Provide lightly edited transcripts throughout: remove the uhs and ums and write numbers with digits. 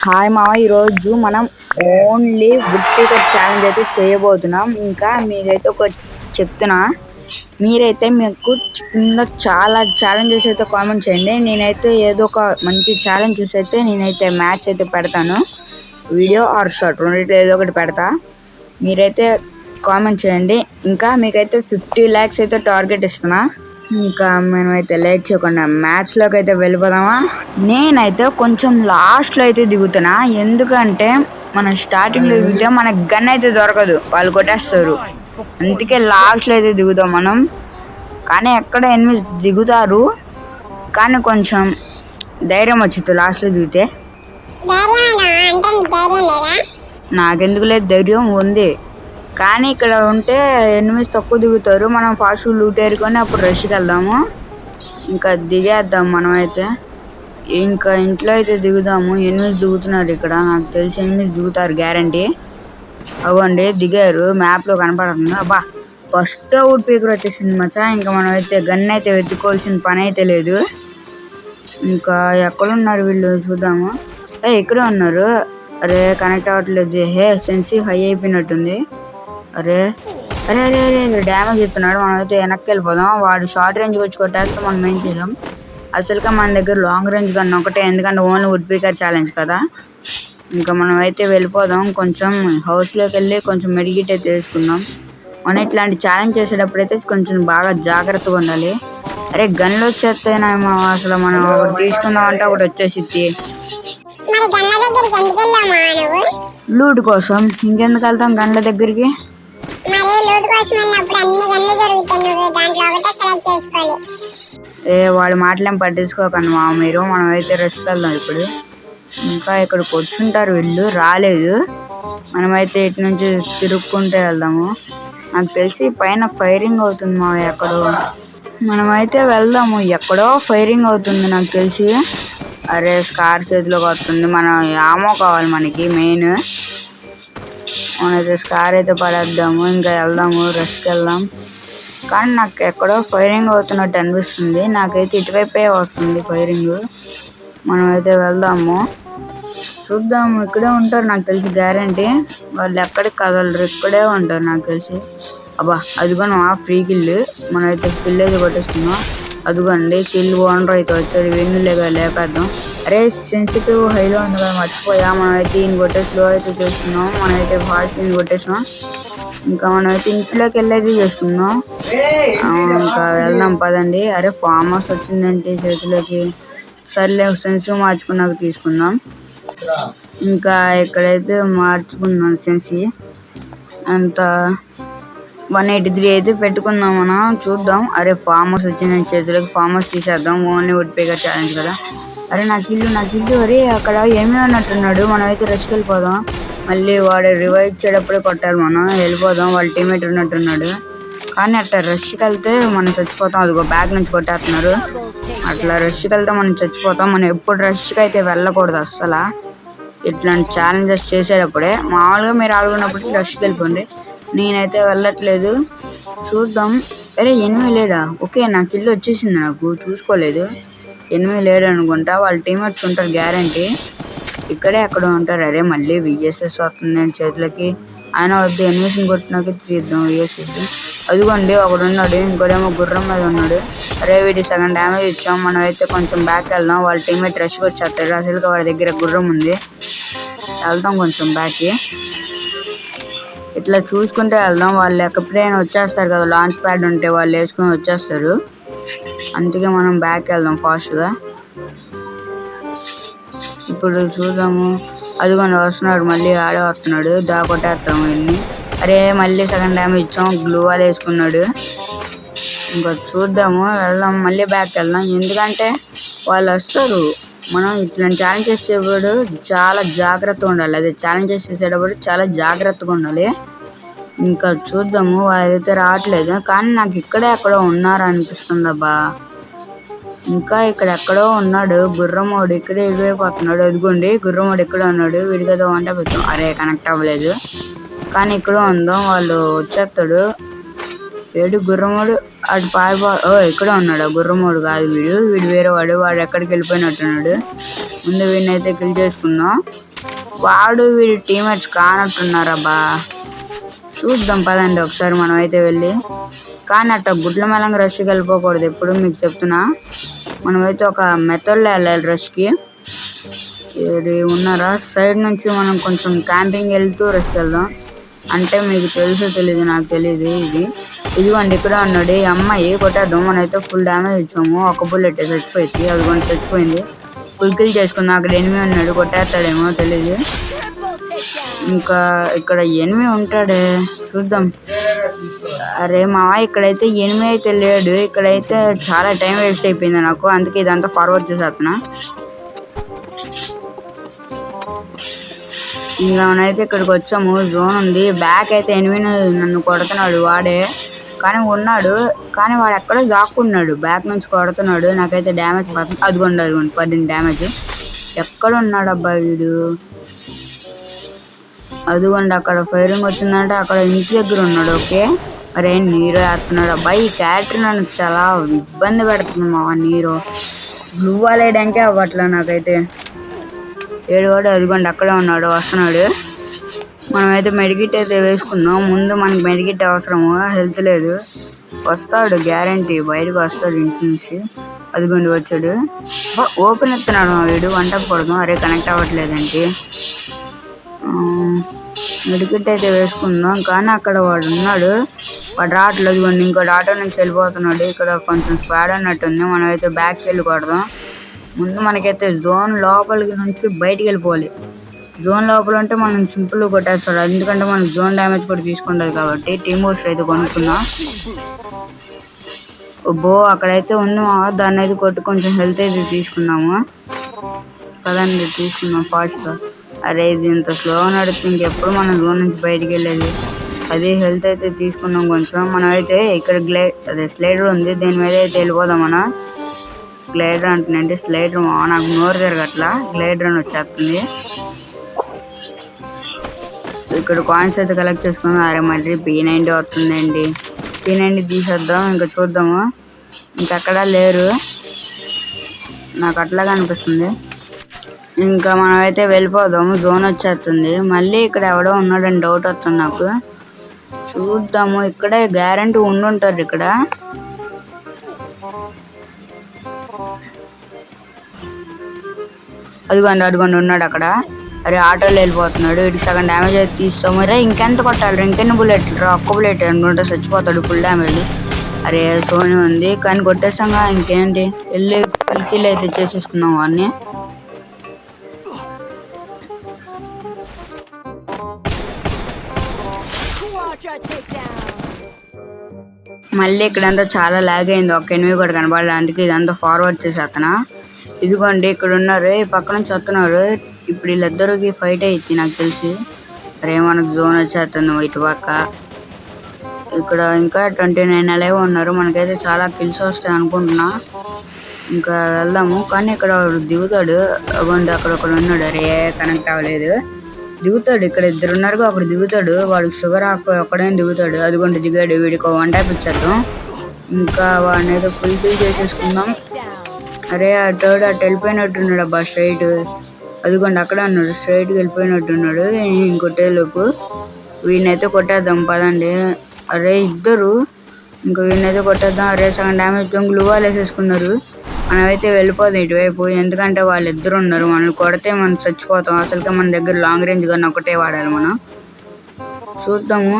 Hi మామ, ఈరోజు మనం ఓన్లీ వుడ్ పీకర్ ఛాలెంజ్ అయితే చేయబోతున్నాం. ఇంకా మీకైతే ఒక చెప్తున్నా, మీరైతే మీకు కింద చాలా ఛాలెంజెస్ అయితే కామెంట్ చేయండి. నేనైతే ఏదో ఒక మంచి ఛాలెంజ్ చూసి అయితే నేనైతే మ్యాచ్ అయితే పెడతాను, వీడియో ఆర్ షార్ట్ రెండిట్లో ఏదో ఒకటి పెడతా. మీరైతే కామెంట్ చేయండి. ఇంకా మీకైతే 50 lakhs అయితే టార్గెట్ ఇస్తున్నా. ఇంకా మనమైతే లేట్ చేయకుండా మ్యాచ్లోకి అయితే వెళ్ళిపోదామా. నేనైతే కొంచెం లాస్ట్లో అయితే దిగుతున్నా, ఎందుకంటే మనం స్టార్టింగ్లో దిగితే మనకు గన్ అయితే దొరకదు, వాళ్ళు కొట్టేస్తారు. అందుకే లాస్ట్లో అయితే దిగుతాం మనం. కానీ ఎక్కడ ఎనిమిది దిగుతారు, కానీ కొంచెం ధైర్యం వచ్చింది లాస్ట్లో దిగితే. నాకెందుకు లేదు, ధైర్యం ఉంది. కానీ ఇక్కడ ఉంటే ఎనిమిది తక్కువ దిగుతారు. మనం ఫాస్ట్ లూట్ ఏరుకొని అప్పుడు రష్కి వెళ్దాము. ఇంకా దిగేద్దాం మనమైతే. ఇంకా ఇంట్లో అయితే దిగుదాము. ఎనిమిది దిగుతున్నారు ఇక్కడ, నాకు తెలిసి ఎనిమిది దిగుతారు గ్యారంటీ. అవ్వండి దిగారు, మ్యాప్లో కనపడుతుంది. అబ్బా, ఫస్ట్ వుడ్ పీకర్ వచ్చేసింది మచ్చా. ఇంకా మనం అయితే గన్ అయితే వెతుక్కోవాల్సిన పని అయితే లేదు. ఇంకా ఎక్కడున్నారు వీళ్ళు చూద్దాము. ఇక్కడే ఉన్నారు. అరే కనెక్ట్ అవ్వట్లేదు. సెన్సి హై అయిపోయినట్టుంది. అరే అరే అరే అరే డ్యామేజ్ ఇస్తున్నాడు. మనం అయితే వెనక్కి వెళ్ళిపోదాం. వాడు షార్ట్ రేంజ్కి వచ్చి కొట్టేస్తే మనం ఏం చేద్దాం. అసలుగా మన దగ్గర లాంగ్ రేంజ్ గన్ ఒకటే, ఎందుకంటే ఓన్లీ వుడ్ పీకర్ ఛాలెంజ్ కదా. ఇంకా మనం అయితే వెళ్ళిపోదాం. కొంచెం హౌస్లోకి వెళ్ళి కొంచెం మెడికేట్ అయితే తీసుకుందాం. మనం ఇట్లాంటి ఛాలెంజ్ చేసేటప్పుడు అయితే కొంచెం బాగా జాగ్రత్తగా ఉండాలి. అరే గన్లు వచ్చేస్తేనేమో అసలు మనం ఒకటి తీసుకుందాం అంటే ఒకటి వచ్చేసిద్ది. లూట్ కోసం ఇంకెందుకు వెళ్తాం గన్ల దగ్గరికి. వాడి మాటలేం పట్టించుకోకండి మా మీరు. మనం అయితే రెస్ట్ వెళ్దాం ఇప్పుడు. ఇంకా ఇక్కడికి వచ్చుంటారు వీళ్ళు, రాలేదు. మనమైతే ఇటు నుంచి తిరుక్కుంటే వెళ్దాము. నాకు తెలిసి పైన ఫైరింగ్ అవుతుంది మా ఎక్కడో. మనమైతే వెళ్దాము. ఎక్కడో ఫైరింగ్ అవుతుంది నాకు తెలిసి. అరే స్కార్ చేతిలోకి వస్తుంది. మనం ఆమో కావాలి మనకి మెయిన్. మనైతే స్కార్ అయితే పడేద్దాము. ఇంకా వెళ్దాము, రష్కి వెళ్దాం. కానీ నాకు ఎక్కడో ఫైరింగ్ అవుతున్నట్టు అనిపిస్తుంది. నాకైతే ఇటువైపే వస్తుంది ఫైరింగ్. మనమైతే వెళ్దాము, చూద్దాము. ఇక్కడే ఉంటారు నాకు తెలిసి గ్యారంటీ. వాళ్ళు ఎక్కడికి కదలరు, ఇక్కడే ఉంటారు నాకు తెలిసి. అబ్బా అదిగోను ఆ ఫ్రీ కిల్. మనమైతే కిల్ అయితే కొట్టేసుకున్నాం. అదిగోండి కిల్ ఓనర్ అయితే వచ్చాడు. వెన్నులేగా లేపేద్దాం. అరే సెన్సిటివ్ హైలో ఉంది కదా, మర్చిపోయా. మనమైతే ఈయన కొట్టే స్లో అయితే చేసుకున్నాం. మనమైతే ఫాస్ట్ ఈయన కొట్టేసాం. ఇంకా మనమైతే ఇంట్లోకి వెళ్ళేది చేసుకున్నాం. ఇంకా వెళ్దాం పదండి. అరే ఫామ్ హౌస్ వచ్చిందంటే చేతిలోకి. సర్లే సెన్సివ్ మార్చుకున్నాక తీసుకుందాం. ఇంకా ఇక్కడైతే మార్చుకుందాం సెన్సి. అంత 183 అయితే పెట్టుకుందాం మనం, చూద్దాం. అరే ఫామ్ హౌస్ వచ్చిందని చేతిలోకి ఫామ్ హౌస్ తీసేద్దాం. ఓన్లీ వుడ్ పీకర్ ఛాలెంజ్ కదా. అరే నాకు ఇల్లు. అరే అక్కడ ఏమీ అన్నట్టున్నాడు. మనం అయితే రష్కి వెళ్ళిపోదాం. మళ్ళీ వాడు రివైవ్ ఇచ్చేటప్పుడే కొట్టారు. మనం వెళ్ళిపోదాం. వాళ్ళ టీమేట్ ఉన్నట్టున్నాడు. కానీ అట్లా రష్కి వెళ్తే మనం చచ్చిపోతాం. అదిగో బ్యాగ్ నుంచి కొట్టేస్తున్నారు. అట్లా రష్కి వెళ్తే మనం చచ్చిపోతాం. మనం ఎప్పుడు రష్కి అయితే వెళ్ళకూడదు అస్సలు. ఇట్లాంటి ఛాలెంజెస్ చేసేటప్పుడే. మామూలుగా మీరు ఆడుకున్నప్పుడు రష్కి వెళ్ళిపోండి. నేనైతే వెళ్ళట్లేదు, చూద్దాం. అరే ఎనిమిది లేడా? ఓకే నాకు ఇల్లు వచ్చేసింది, నాకు చూసుకోలేదు. ఎనిమిది లేడు అనుకుంటా. వాళ్ళ టీమేట్స్ ఉంటారు గ్యారంటీ. ఇక్కడే ఎక్కడ ఉంటారు. అరే మళ్ళీ విఎస్ఎస్ వస్తుంది చేతులకి. ఆయన వద్దు, ఎనిమిదిని కొట్టినాక తీద్దాం విఎస్ఎస్. అదిగోండి ఒకడు ఉన్నాడు, ఇంకోడేమో గుర్రం మీద ఉన్నాడు. అరే వీటి సగం డ్యామేజ్ ఇచ్చాం. మనం అయితే కొంచెం బ్యాక్ వెళ్దాం. వాళ్ళ టీమేట్ రష్కి వచ్చేస్తారు. అసలు వాడి దగ్గర గుర్రం ఉంది. వెళ్దాం కొంచెం బ్యాక్కి. ఇట్లా చూసుకుంటే వెళ్దాం. వాళ్ళు ఎక్కడైనా వచ్చేస్తారు కదా, లాంచ్ ప్యాడ్ ఉంటే వాళ్ళు వేసుకొని వచ్చేస్తారు. అందుకే మనం బ్యాక్ వెళ్దాం ఫాస్ట్గా. ఇప్పుడు చూద్దాము. అదిగోండి వస్తున్నాడు, మళ్ళీ ఆడే వస్తున్నాడు. కొట్టేస్తాము వెళ్ళి. అరే మళ్ళీ సగం డ్యామేజ్ ఇచ్చాం. గ్లూ వాల్ వేసుకున్నాడు. ఇంకా చూద్దాము, వెళ్దాం. మళ్ళీ బ్యాక్ వెళ్దాం, ఎందుకంటే వాళ్ళు వస్తారు. మనం ఇట్లాంటి ఛాలెంజ్ చేసేటప్పుడు చాలా జాగ్రత్తగా ఉండాలి. అదే ఛాలెంజ్ చేసేటప్పుడు చాలా జాగ్రత్తగా ఉండాలి. ఇంకా చూద్దాము. వాళ్ళైతే రావట్లేదు, కానీ నాకు ఇక్కడే ఎక్కడో ఉన్నారు అనిపిస్తుంది. అబ్బా ఇంకా ఇక్కడ ఎక్కడో ఉన్నాడు గుర్రమోడు. ఇక్కడే ఇడిపోతున్నాడు. అదిగోండి గుర్రమోడు ఇక్కడే ఉన్నాడు. వీడికదో వంట పెట్టాం. అరే కనెక్ట్ అవ్వలేదు, కానీ ఇక్కడ ఉందాం. వాళ్ళు వచ్చేస్తాడు. ఏడు గుర్రమోడు అటు ఇక్కడే ఉన్నాడు. గుర్రమోడు కాదు వీడు వేరే వాడు. వాడు ఎక్కడికి వెళ్ళిపోయినట్టున్నాడు. ముందు వీడిని అయితే కిల్ చేసుకుందాం. వాడు వీడి టీమేట్స్ కానట్టున్నారబ్బా. చూద్దాం పదండి ఒకసారి మనం అయితే వెళ్ళి. కానీ అట్ట గుడ్ల మెలంగా రష్కి వెళ్ళిపోకూడదు ఎప్పుడు, మీకు చెప్తున్నా. మనమైతే ఒక మెథడ్లో వెళ్ళాలి రష్కి. ఉన్నారా? సైడ్ నుంచి మనం కొంచెం క్యాంపింగ్ వెళ్తూ రష్ వెళ్దాం. అంటే మీకు తెలుసో తెలీదు, నాకు తెలియదు. ఇదిగోండి ఇక్కడ ఉన్నాడు. ఈ అమ్మాయి కొట్టేద్దాం. మనమైతే ఫుల్ డ్యామేజ్ ఇచ్చాము. ఒక బుల్లెట్ చచ్చిపోయింది. అది కొంచెం చచ్చిపోయింది. ఫుల్ కిల్ చేసుకుందాం. అక్కడ ఎనిమి ఉన్నాడు, కొట్టేస్తాడేమో తెలీదు. ఇంకా ఇక్కడ ఎనిమి ఉంటాడే, చూద్దాం. అరే మావా, ఇక్కడైతే ఎనిమి అయితే లేడు. ఇక్కడైతే చాలా టైం వేస్ట్ అయిపోయింది నాకు, అందుకే ఇదంతా ఫార్వర్డ్ చేసేస్తున్నా. ఇంకా మనమైతే ఇక్కడికి వచ్చాము. జోన్ ఉంది. బ్యాక్ అయితే ఎనిమిది నన్ను కొడుతున్నాడు వాడే, కానీ ఉన్నాడు. కానీ వాడు ఎక్కడో దాక్కున్నాడు. బ్యాక్ నుంచి కొడుతున్నాడు. నాకైతే డ్యామేజ్ పడుతుంది. అదిగోండి 10 డ్యామేజ్. ఎక్కడ ఉన్నాడు అబ్బా వీడు? అదిగోండి అక్కడ ఫైరింగ్ వచ్చిందంటే అక్కడ ఇంటి దగ్గర ఉన్నాడు. ఓకే, అరే నీరో వేస్తున్నాడు అబ్బా. ఈ క్యారెక్టర్ నన్ను చాలా ఇబ్బంది పెడుతుంది మా నీరో. బ్లూ వాల్ వేయడానికే అవ్వట్లా నాకైతే. ఏడువాడు అదిగోండి అక్కడే ఉన్నాడు, వస్తున్నాడు. మనమైతే మెడికిట్ అయితే వేసుకుందాం. ముందు మనకి మెడికిట్ అవసరము, హెల్త్ లేదు. వస్తాడు గ్యారంటీ, బయటకు వస్తాడు ఇంటి నుంచి. అదిగోండి వచ్చాడు. ఓపెన్ ఎత్తున్నాడు మా వీడు. వంట పడదాం. అరే కనెక్ట్ అవ్వట్లేదండి. మెడికిట్ అయితే వేసుకుందాం. కానీ అక్కడ వాడు ఉన్నాడు, వాడు రావట్లేదు. ఇంకోటి ఆటో నుంచి వెళ్ళిపోతున్నాడు. ఇక్కడ కొంచెం స్పాడ్ అన్నట్టుంది. మనం అయితే బ్యాక్కి వెళ్ళి కొడదాం. ముందు మనకైతే జోన్ లోపలికి నుంచి బయటికి వెళ్ళిపోవాలి. జోన్ లోపల ఉంటే మనం సింపుల్గా కొట్టేస్తాడు, ఎందుకంటే మనం జోన్ డ్యామేజ్ కూడా తీసుకుంటుంది కాబట్టి. టీమ్ బూస్టర్ అయితే కొనుక్కుందాం. బో అక్కడైతే ఉంది మా, దాన్ని అయితే కొట్టి కొంచెం హెల్త్ అయితే తీసుకున్నాము. కదండి తీసుకున్నాం ఫాస్ట్గా. అరే ఇది ఇంత స్లోగా నడుస్తుంది, ఇంకెప్పుడు మనం జోన్ నుంచి బయటికి వెళ్ళేది. అదే హెల్త్ అయితే తీసుకున్నాం కొంచెం. మనం అయితే ఇక్కడ స్లైడర్ ఉంది, దీని మీద అయితే వెళ్ళిపోదాం. మనం గ్లైడర్ అంటున్నాండి, స్లైడర్ నాకు నోరు తిరగట్లా, గ్లైడర్ అని వచ్చేస్తుంది. ఇక్కడ కాయిన్స్ అయితే కలెక్ట్ చేసుకుందాం. అరే మళ్ళీ P90 వస్తుందండి. P90 తీసేద్దాం. ఇంకా చూద్దాము, ఇంకెక్కడా లేరు, నాకు అట్లాగా అనిపిస్తుంది. ఇంకా మనమైతే వెళ్ళిపోదాము. జోన్ వచ్చేస్తుంది. మళ్ళీ ఇక్కడ ఎవడో ఉన్నాడని డౌట్ వస్తుంది నాకు. చూద్దాము, ఇక్కడే గ్యారంటీ ఉండుంటారు ఇక్కడ. అదిగోండి ఉన్నాడు అక్కడ. అరే ఆటోలో వెళ్ళిపోతున్నాడు. వీటికి సగం డ్యామేజ్ అయితే తీస్తాము. రే ఇంకెంత కొట్టాలి, ఇంకెన్ని బుల్లెట్లు? ఒక్క బుల్లెట్ అనుకుంటే చచ్చిపోతాడు, ఫుల్ డ్యామేజ్. అరే సోనీ ఉంది కానీ కొట్టేసాంగా, ఇంకేంటి వెళ్ళి కిల్ అయితే చేసేసుకుందాం వాడిని. మళ్ళీ ఇక్కడంతా చాలా లాగ్ అయింది, ఒక్క ఎనిమిది కూడా కనబడలేదు, అందుకే ఇదంతా ఫార్వర్డ్ చేసేస్తున్నా. ఇదిగోండి ఇక్కడ ఉన్నారు, ఈ పక్క నుంచి వస్తున్నారు. ఇప్పుడు వీళ్ళిద్దరికి ఫైట్ అయ్యి నాకు తెలిసి. అరే మనకు జోన్ వచ్చేస్తుంది ఇటు పక్క. ఇక్కడ ఇంకా 29 అలాగే ఉన్నారు. మనకైతే చాలా కిల్స్ వస్తాయి అనుకుంటున్నా. ఇంకా వెళ్దాము. కానీ ఇక్కడ దిగుతాడు. అగోండి అక్కడ ఒకడు ఉన్నాడు. అరే కనెక్ట్ అవ్వలేదు. దిగుతాడు, ఇక్కడ ఇద్దరు ఉన్నారు, ఒకడు దిగుతాడు. వాడికి షుగర్ ఒక్కడైనా దిగుతాడు. అదిగోండి దిగాడు. వీడికి వన్ ట్యాప్ ఇచ్చేద్దాం. ఇంకా వాడిని ఏదో ఫుల్ ఫిల్ చేసేసుకుందాం. అరే అటు వెళ్ళిపోయినట్టున్నాడు అబ్బా స్ట్రైట్. అదిగోండి అక్కడే ఉన్నాడు, స్ట్రైట్కి వెళ్ళిపోయినట్టున్నాడు. ఇంకొట్టేలోపు వీడినైతే కొట్టేద్దాం పదండి. అరే ఇద్దరు, ఇంకా వీడినైతే కొట్టేద్దాం. అరే సగం డ్యామేజ్ గ్లూ వాల్ వేసేసుకున్నారు. మనమైతే వెళ్ళిపోదాం ఇటువైపు, ఎందుకంటే వాళ్ళిద్దరు ఉన్నారు. మనల్ని కొడితే మనం చచ్చిపోతాం. అసలుకే మన దగ్గర లాంగ్ రేంజ్ గన్ ఒకటే వాడాలి మనం. చూద్దాము.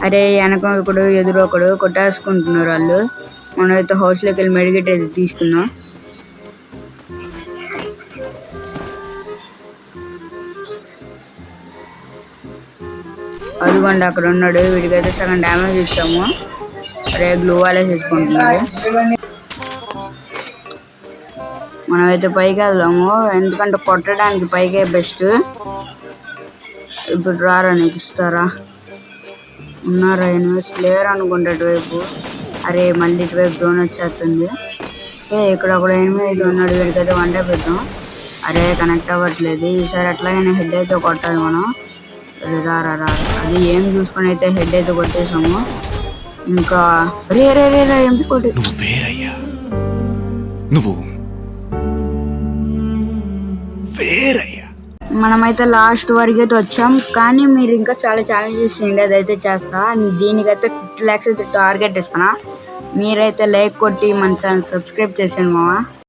అరే వెనక ఒకడు ఎదురు ఒకడు కొట్టేసుకుంటున్నారు వాళ్ళు. మనమైతే హౌస్లోకి వెళ్ళి మెడికేట్ అయితే తీసుకుందాం. అదిగోండి అక్కడ ఉన్నాడు. వీడికైతే సగం డ్యామేజ్ ఇచ్చాము. అరే గ్లూ వాల్ వేసేసుకుంటున్నాడు. మనమైతే పైకి వెళ్దాము, ఎందుకంటే కొట్టడానికి పైకే బెస్ట్. ఇప్పుడు రారా, నీకు ఇస్తారా? ఉన్నారా? ఇన్వెస్ట్ లేరు అనుకుంటా ఇటువైపు. అరే మళ్ళీ ఇటువైపు జోన్ వచ్చేస్తుంది. ఇక్కడ ఒక ఎనిమిది అయితే ఉన్నాడు. వీడికైతే వన్ ట్యాప్ పెడతాం. అరే కనెక్ట్ అవ్వట్లేదు. ఈసారి అట్లాగే హెడ్ అయితే కొట్టాలి మనం. రారా అది ఏం చూసుకొని అయితే హెడ్ అయితే కొట్టేసాము. ఇంకా రే రే రే రే ఎంపీ కొట్టి నువ్వు మనమైతే లాస్ట్ వరకు అయితే వచ్చాం, కానీ మీరు ఇంకా చాలా ఛాలెంజెస్ చేయండి, అదైతే చేస్తా. దీనికైతే 50 lakhs అయితే టార్గెట్ ఇస్తున్నా. మీరైతే లైక్ కొట్టి మన ఛానల్ సబ్స్క్రైబ్ చేసేయండి మావా.